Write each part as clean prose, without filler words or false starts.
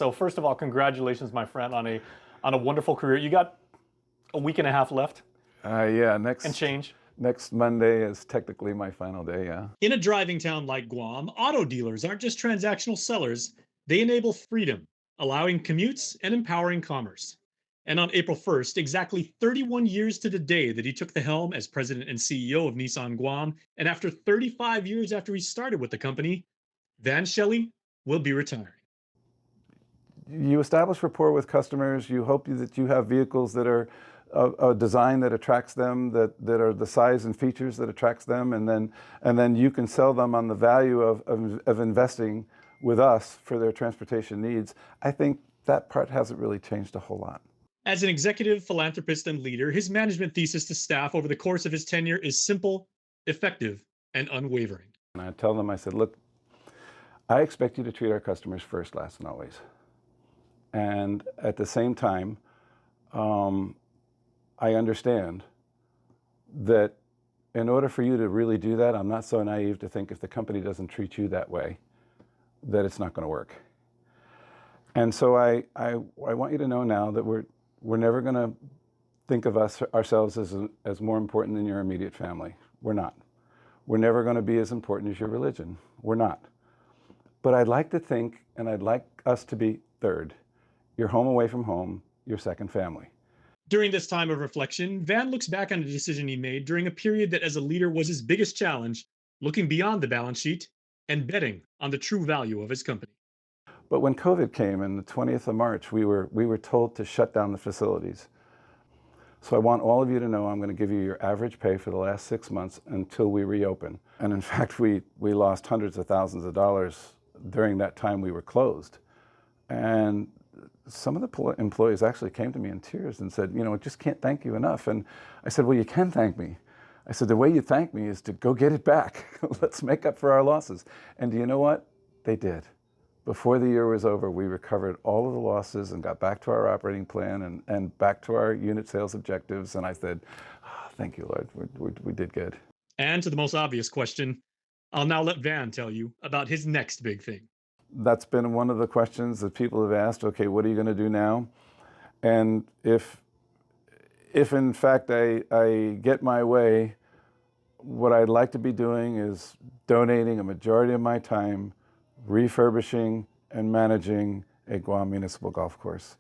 So first of all, congratulations, my friend, on a wonderful career. You got a week and a half left Yeah, and change. next Monday is technically my final day, yeah. In a driving town like Guam, auto dealers aren't just transactional sellers, they enable freedom, allowing commutes and empowering commerce. And on April 1st, exactly 31 years to the day that he took the helm as president and CEO of Nissan Guam, and after 35 years after he started with the company, Shelly will be retiring. You establish rapport with customers, you hope that you have vehicles that are a design that attracts them, that are the size and features that attracts them, and then you can sell them on the value of investing with us for their transportation needs. I think that part hasn't really changed a whole lot. As an executive, philanthropist, and leader, his management thesis to staff over the course of his tenure is simple, effective, and unwavering. And I tell them, I said, look, I expect you to treat our customers first, last, and always. And at the same time, I understand that in order for you to really do that, I'm not so naive to think if the company doesn't treat you that way, that it's not going to work. And so I want you to know now that we're never going to think of ourselves as more important than your immediate family. We're not. We're never going to be as important as your religion. We're not. But I'd like to think, and I'd like us to be third. Your home away from home, your second family. During this time of reflection, Van looks back on a decision he made during a period that as a leader was his biggest challenge, looking beyond the balance sheet and betting on the true value of his company. But when COVID came on the 20th of March, we were told to shut down the facilities. So I want all of you to know I'm going to give you your average pay for the last 6 months until we reopen. And in fact, we lost hundreds of thousands of dollars during that time we were closed. And some of the employees actually came to me in tears and said, I just can't thank you enough. And I said, well, you can thank me. I said, the way you thank me is to go get it back. Let's make up for our losses. And do you know what? They did. Before the year was over, we recovered all of the losses and got back to our operating plan and back to our unit sales objectives. And I said, thank you, Lord. We did good. And to the most obvious question, I'll now let Van tell you about his next big thing. That's been one of the questions that people have asked, okay, what are you going to do now? And if in fact I get my way, what I'd like to be doing is donating a majority of my time refurbishing and managing a Guam municipal golf course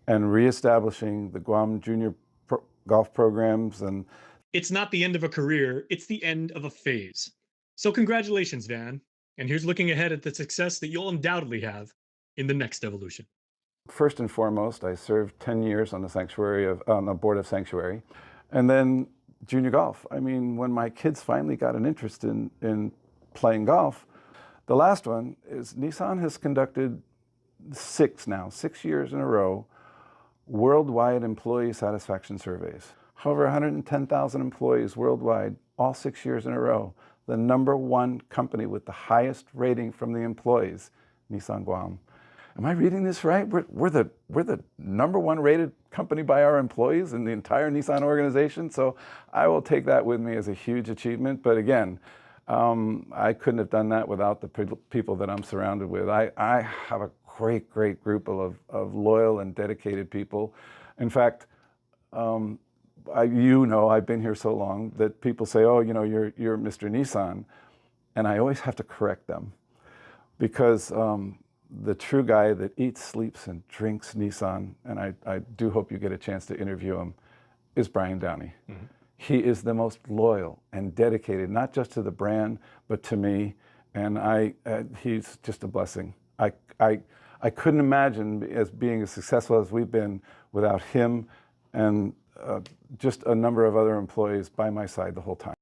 and reestablishing the Guam junior golf programs. And it's not the end of a career, it's the end of a phase. So congratulations, Van. And here's looking ahead at the success that you'll undoubtedly have in the next evolution. First and foremost, I served 10 years on the board of Sanctuary, and then junior golf. I mean, when my kids finally got an interest in playing golf, the last one is Nissan has conducted 6 years in a row, worldwide employee satisfaction surveys. Over 110,000 employees worldwide, all 6 years in a row. The #1 company with the highest rating from the employees, Nissan Guam. Am I reading this right? We're the #1 rated company by our employees in the entire Nissan organization. So I will take that with me as a huge achievement. But again, I couldn't have done that without the people that I'm surrounded with. I have a great group of loyal and dedicated people. In fact, I've been here so long that people say, oh, you're Mr. Nissan. And I always have to correct them because the true guy that eats, sleeps, and drinks Nissan, and I do hope you get a chance to interview him, is Brian Downey. Mm-hmm. He is the most loyal and dedicated, not just to the brand, but to me. And he's just a blessing. I couldn't imagine as being as successful as we've been without him and just a number of other employees by my side the whole time.